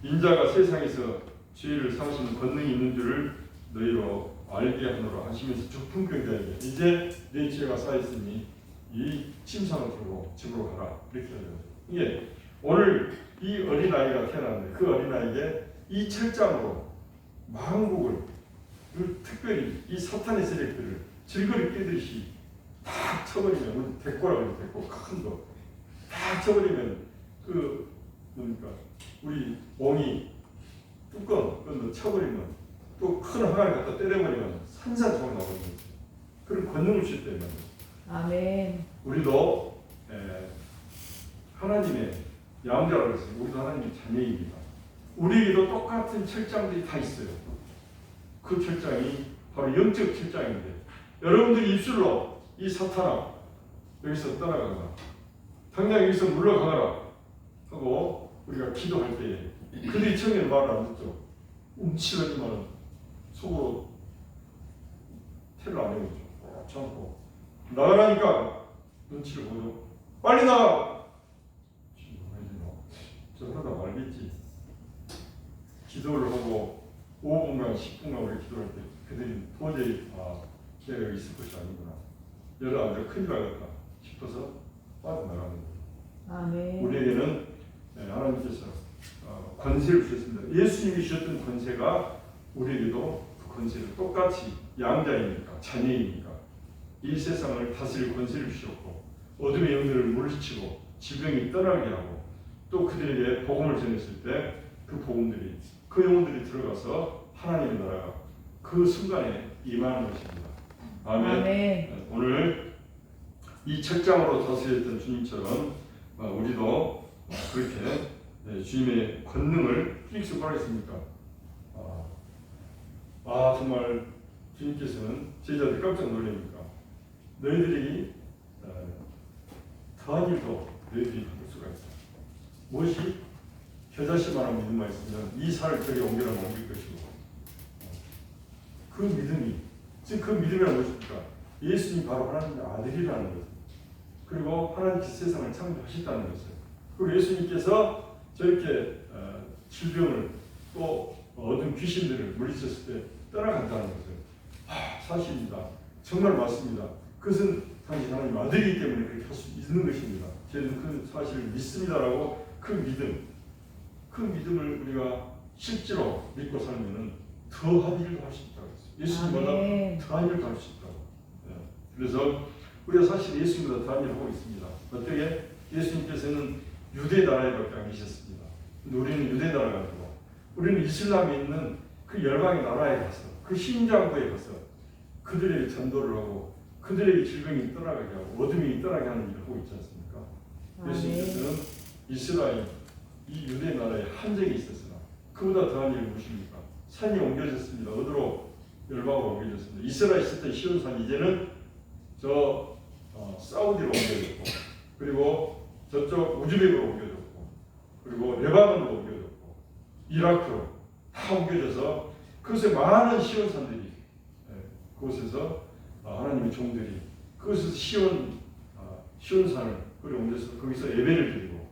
인자가 세상에서 죄를 사하시는 권능이 있는 줄을 너희로 알게 하노라 하시면서 적풍병자에게 이제 내 죄가 쌓였으니 이 침상을 들고 집으로 가라 이렇게 하죠. 이게 오늘 이 어린아이가 태어났는데 그 어린아이에게 이 철장으로 만국을 특별히 이 사탄의 세력들을 질거리 깨듯이 다 쳐버리면 우리 대꼬라고 해요. 대꼬 큰 거 다 쳐버리면 그 뭡니까 우리 옹이 뚜껑 그거 쳐버리면 또 큰 항아리 갖다 때려버리면 산산조각 나거든요. 그런 권능을 줄 때 말이에요. 아멘. 우리도 하나님의 양자라고 했어요. 우리도 하나님의 자녀입니다. 우리에게도 똑같은 철장들이 다 있어요. 그 철장이 바로 영적 철장인데 여러분들이 입술로 이 사탄아 여기서 떠나가라 당장 여기서 물러가라 하고 우리가 기도할 때에 그들이 처음에는 말을 안 듣죠. 움츠러지만 속으로 태를 안 해오죠. 참고 나가라니까 눈치를 보죠. 빨리 나가. 저 하다 말겠지. 기도를 하고 5분간 10분간 우리 기도할 때 그들이 도저히 내가 여기 있을 것이 아니구나. 여러 아주 큰일 나겠다 싶어서 빠져나가는 거예요. 아멘. 우리에게는 하나님께서 권세를 주셨습니다. 예수님이 주셨던 권세가 우리에게도 그 권세를 똑같이 양자이니까 자녀이니까 이 세상을 다스릴 권세를 주셨고 어둠의 영들을 물리치고 질병이 떠나게 하고 또 그들에게 복음을 전했을 때 그 복음들이 그 영혼들이 들어가서 하나님의 나라가 그 순간에 임하는 것입니다. 아멘. 아멘. 오늘 이 철장으로 다스렸던 주님처럼 우리도 그렇게 주님의 권능을 힘쓸 수가 있습니까? 정말 주님께서는 제자들이 깜짝 놀라니까 너희들이 더한 일도 너희들이 받을 수가 있다. 무엇이? 겨자씨만한 믿음만 있으면 이 산을 저기 옮겨라면 옮길 것이고 그 믿음이 즉 그 믿음이란 무엇입니까? 예수님이 바로 하나님의 아들이라는 것 그리고 하나님께서 세상을 창조하셨다는 것을 그리고 예수님께서 저렇게 질병을 또 어두운 귀신들을 물리쳤을 때 떠나간다는 것을 사실입니다. 정말 맞습니다. 그것은 당신 하나님 아들이기 때문에 그렇게 할 수 있는 것입니다. 저는 그 사실을 믿습니다라고 그 믿음을 우리가 실제로 믿고 살면은 더한 일도 할 수 있다고 했어요. 예수님보다 더한 일도 할 수 있다고. 그래서 우리가 사실 예수님보다 더한 일을 하고 있습니다. 어떻게? 예수님께서는 유대 나라에밖에 안 계셨습니다. 근데 우리는 유대 나라가 아니고 우리는 이슬람에 있는 그 열방의 나라에 가서 그 신장부에 가서 그들에게 전도를 하고 그들에게 질병이 떠나가게 하고 어둠이 떠나게 하는 일을 하고 있지 않습니까? 예수님께서는 이스라엘 이 유대 나라에 한 적이 있었으나 그보다 더한 일이 무엇입니까? 산이 옮겨졌습니다. 어디로? 열방으로 옮겨졌습니다. 이스라엘 있을 때 시온산 이제는 저 사우디로 옮겨졌고 그리고 저쪽 우즈벡으로 옮겨졌고 그리고 레바논으로 옮겨졌고 이라크로 다 옮겨져서 그것에 많은 시온산들이 그곳에서 하나님의 종들이 그것에서 시온산을 옮겨서 거기서 예배를 드리고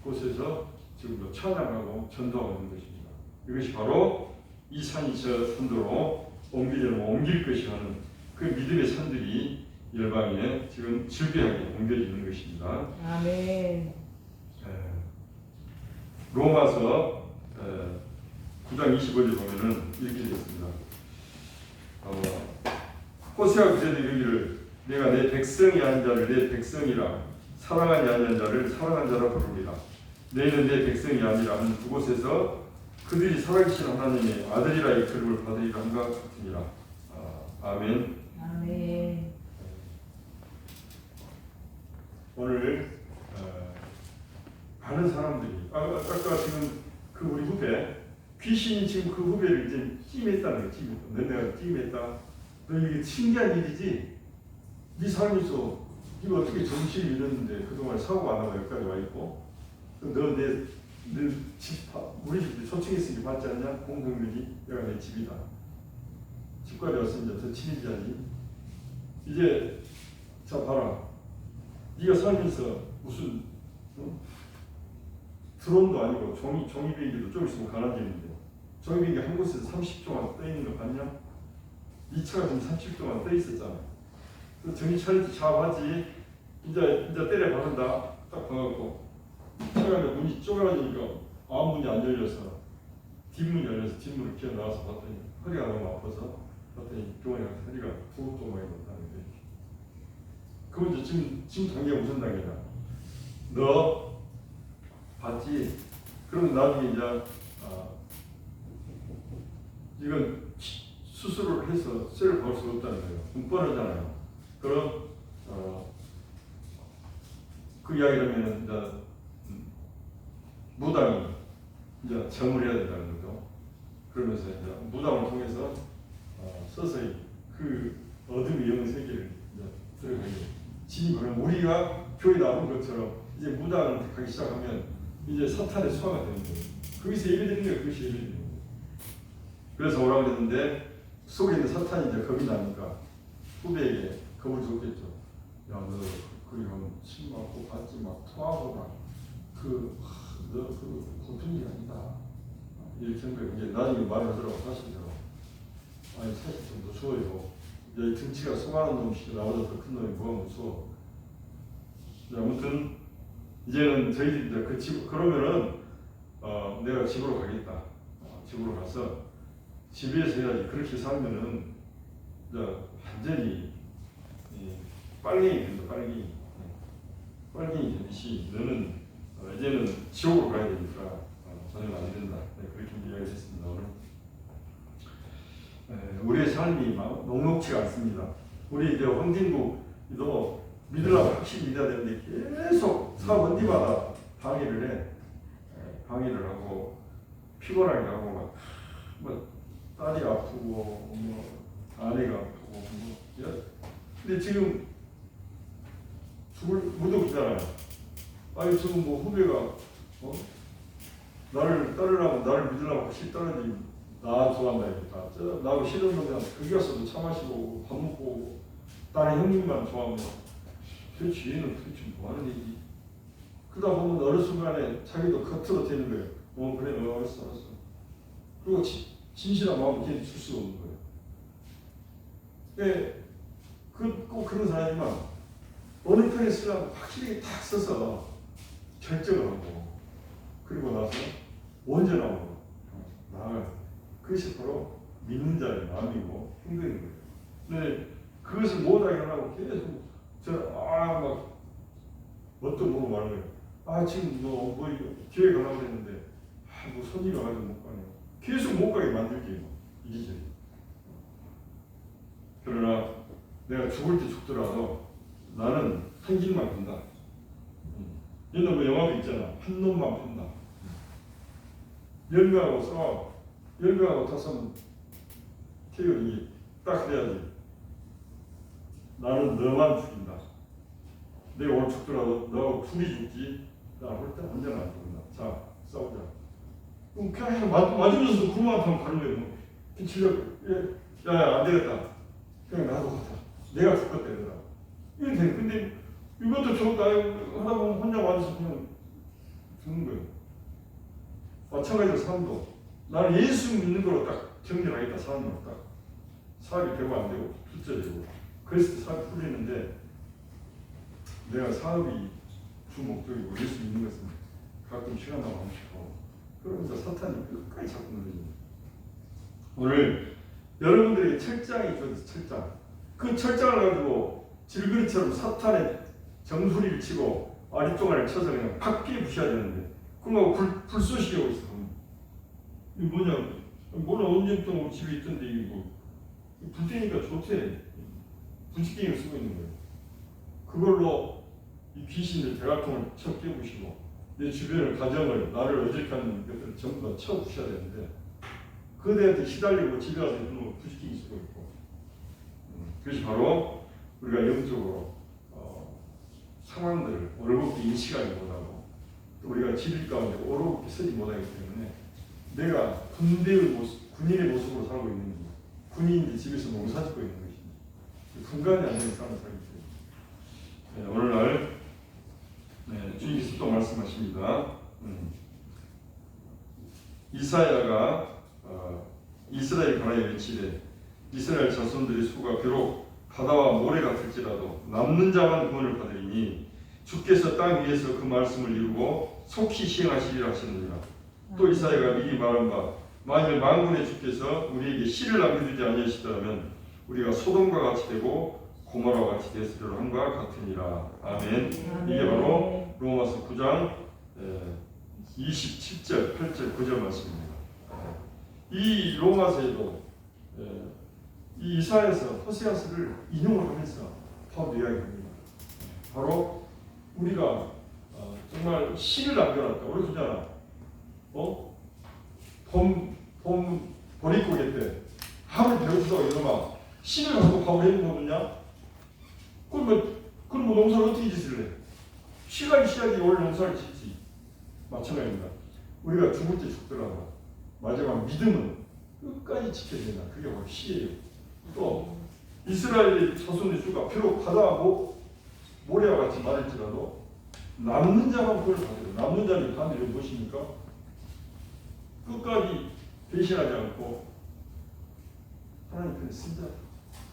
그곳에서 지금도 찬양하고 전도하고 있는 것입니다. 이것이 바로 이 산이 저 산도로 옮길 것이 하는 그 믿음의 산들이 열방에 지금 질비하게 옮겨지는 것입니다. 아멘. 로마서 9장 25절 보면은 이렇게 되어 있습니다. 호세아 그제도 이르기를 내가 내 백성이 아닌 자를 내 백성이라 사랑하지 아니한 자를 사랑한 자라 부르리라. 너희는 내 백성이 아니라는 그곳에서 그들이 살아계신 하나님의 아들이라 이끌음을 받으리라 한것 같으니라. 아멘. 아멘. 오늘 많은 사람들이 아까 지금 그 우리 후배 귀신이 지금 그 후배를 이제 찜했다는 거예요. 찜했다. 내가 찜했다. 너 이게 신기한 일이지. 네 삶에서 네가 어떻게 정신을 잃었는데 그동안 사고가 안 나고 여기까지 와 있고 너 집 우리 집 소청했으니 받지 않냐? 공동묘지 여기가 내 집이다. 집까지 왔으면 더 친해져야지. 이제 자 봐라. 네가 살면서 무슨 드론도 아니고 종이 비행기도 좀 있으면 가라앉는데 종이 비행기 한 곳에서 30초만 떠 있는 거 봤냐? 이 차가 지금 30일 동안 떠 있었잖아. 그래서 정신 차리지 샤워하지 이제 때려 박는다. 딱 봐갖고 차가 이제 문이 쪼그라지니까 앞문이 안 열려서 뒷문이 열려서 뒷문을 기어 나와서 봤더니 허리가 너무 아파서 봤더니 병원에 가서 허리가 부었고 많이 났다는 거예요. 그럼 이제 지금 단계가 무슨 단계냐? 너 봤지? 그러면 나중에 이제 이건 수술을 해서 쇠를 박을 수 없다는 거예요. 그럼 뻔하잖아요. 그럼 그 이야기를 하면 이제 무당이 이제 점을 해야 된다는 거죠. 그러면서 이제 무당을 통해서 서서히 그 어둠의 영 세계를 들어가게. 지금 그럼 우리가 교회 나온 것처럼 이제 무당을 택하기 시작하면 이제 사탄의 수화가 되는 거예요. 거기서 예배드리는 거예요. 그것이 예배드리는 거예요. 그래서 오라고 그랬는데 속에 있는 사탄이 이제 겁이 나니까 후배에게 겁을 줬겠죠. 야, 너 거기 가면 침 맞고 받지 마, 토하고 막 너 보통 일이 아니다. 이렇게 한 거예요. 이제 나중에 말을 하더라고 사실대로. 아니 사실 좀 무서워요. 이 등치가 소만한 놈이 나보다 더 큰 놈이 뭐가 무서워. 아무튼 이제는 저희들이 이제 그 집 그러면은 내가 집으로 가겠다. 집으로 가서 집에서 해야지. 그렇게 살면은 이제 완전히 빨갱이 된다. 빨갱이 되듯이 너는 이제는 지옥으로 가야 되니까 저는 안 된다. 그렇게 이야기했습니다. 오늘 우리의 삶이 녹록지가 않습니다. 우리 이제 황진국도 믿으려고 확실히 믿어야 되는데 계속 사업 언디마다 방해를 하고 피곤하게 하고 뭐 딸이 아프고 뭐 아내가 아프고 근데 지금 죽을 무도 없잖아요. 아니 지금 뭐 후배가 나를 따르려면 나를 믿으려고 확실히 따르지 나 좋아한다니까. 나하고 싫은 놈이랑 거기 가서도 차 마시고 밥 먹고 다른 형님만 좋아하면 도대체 얘는 도대체 뭐하는 얘기. 그러다 보면 어느 순간에 자기도 겉으로 되는 거예요. 그래 알았어. 그리고 진실한 마음을 걔는 줄 수가 없는 거예요. 꼭 그런 사람이지만 어느 편에 쓰려고 확실히 딱 써서 결정을 하고 그리고 나서 온전하고 나아가는 그것이 바로 믿는 자의 마음이고 행동인 거예요. 근데 그것을 못하게 하려고 계속 막 어떤 보고 말하는 거예요. 지금 뭐 교회 가려고 했는데 뭐 손님이 와가지고 못 가네요. 계속 못 가게 만들기 이리저리. 그러나 내가 죽을 때 죽더라도 나는 한 길만 간다. 옛날 뭐 영화도 있잖아. 한 놈만 판다. 10명하고 싸워. 10명하고 탔으면 태연이 딱 그래야지. 나는 너만 죽인다. 내가 오늘 죽더라도 너하고 둘이 죽지. 나 볼 때 언제나 안 죽는다. 자, 싸우자. 그럼 그냥 맞으면서도 그만 하면 가는 거예요. 비치려고. 야, 안 되겠다. 그냥 나도 가자. 내가 죽겠다 얘들아. 이게 돼. 근데 이것도 좋다. 하다 보면 혼자 맞아서 그냥 죽는 거예요. 마찬가지로 삶도 나는 예수 믿는 거로 딱 정렬하겠다. 삶을 딱 사업이 되고 안 되고 숫자 되고 그래서 사업이 풀리는데 내가 사업이 주 목적이고 예수 믿는 것은 가끔 시간 나고 한 싶어. 그러면서 사탄이 끝까지 자꾸 누르지. 오늘 여러분들에게 철장이 있어서 철장. 그 철장을 가지고 질그릇처럼 사탄의 정수리를 치고 아리똥아리를 쳐서 그냥 팍 피해 부셔야 되는데 그러고 불쏘시개고 있어. 이게 뭐냐? 몰라 언제부터 우리 집에 있던데 이게 뭐 불 때니까 좋대. 부지깽이를 쓰고 있는 거예요. 그걸로 이 귀신들 대각통을 쳐 깨부시고 내 주변을 가정을 나를 어질하는 것들을 전부 다 쳐 부셔야 되는데 그대한테 시달리고 집에 가서 부지깽이 쓰고 있고 그것이 바로 우리가 영적으로 상황들을 올곧게 인식하지 못하고 또 우리가 진리 가운데 올곧게 서지 못하기 때문에 내가 군대의 모습, 군인의 모습으로 살고 있는 거 군인인데 집에서 농사 짓고 있는 것이지 분간이 안 되는 사람을 살기 때문에 오늘날 주님께서 또 말씀하십니다. 이사야가 이스라엘 관하여 외치되 이스라엘 자손들의 수가 비록 바다와 모래 같을지라도 남는 자만 구원을 받으리니 주께서 땅 위에서 그 말씀을 이루고 속히 시행하시리라 하시느니라. 또 이사야가 미리 말한 바 만일 만군의 주께서 우리에게 씨를 남겨두지 아니하시더라면 우리가 소돔과 같이 되고 고모라와 같이 되었으리라 함과 같으니라. 아멘. 이게 바로 로마서 9장 27절, 8절, 9절 말씀입니다. 이 로마서에도 이 이사야서 호세아서를 인용을 하면서 바로 이야기합니다. 바로 우리가 정말 씨를 남겨놨다. 우리 그잖아. 봄 보릿고개 때 하늘 배고프다고 이러면 씨를 갖고 밥을 해는 거느냐? 그럼 농사를 어떻게 짓을래? 씨가 있어야지 올 농사를 짓지. 마찬가지입니다. 우리가 죽을 때 죽더라도 마지막 믿음은 끝까지 지켜야 된다. 그게 바로 씨예요. 또 이스라엘 자손의 수가 비록 바다 모래와 같이 많을지라도 남는 자만 그걸 받아요. 남는 자는 반대로 무엇입니까? 끝까지 배신하지 않고 하나님 편에 쓴 자,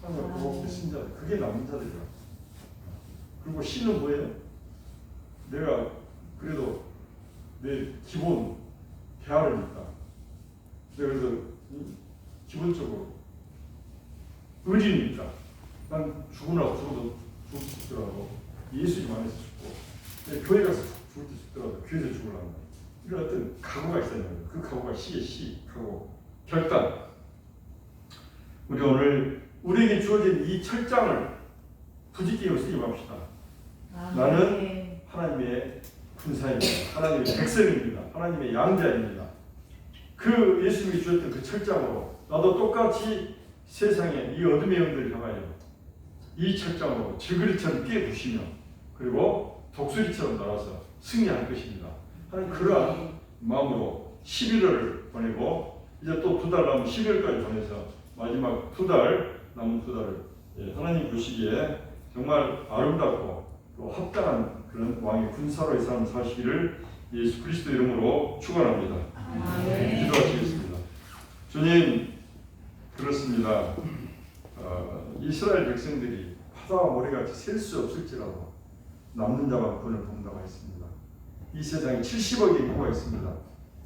하나님 보복에 쓴 자, 그게 남는 자들이라. 그리고 씨는 뭐예요? 내가 그래도 내 기본 대화를 있다. 내가 그래서 기본적으로 의리는 있다. 난 죽어도 죽더라도 예수님 안에서 죽고, 교회 가서 죽을 때 죽더라도 교회에서 죽으려 한다. 이런 어떤 각오가 있어야 합니다. 그 각오가 씨의 씨, 각오, 결단. 우리 오늘 우리에게 주어진 이 철장을 부지기로 쓰지 맙시다. 나는 하나님의 군사입니다. 하나님의 백성입니다. 하나님의 양자입니다. 그 예수님이 주셨던 그 철장으로 나도 똑같이 세상에 이 어둠의 영들을 향하여 이 철장으로 질그리처럼 뛰어부시며 그리고 독수리처럼 날아서 승리할 것입니다. 하는 그러한 마음으로 11월을 보내고 이제 또 2달 남은 12월까지 보내서 마지막 2달 남은 2달을 하나님 보시기에 정말 아름답고 또 합당한 그런 왕의 군사로의 삶을 사시기를 예수 그리스도 이름으로 축원합니다. 기도하시겠습니다. 주님, 그렇습니다. 이스라엘 백성들이 바다와 모래같이 셀 수 없을지라도 남는 자만 구원을 본다고 했습니다. 이 세상에 70억의 인구가 있습니다.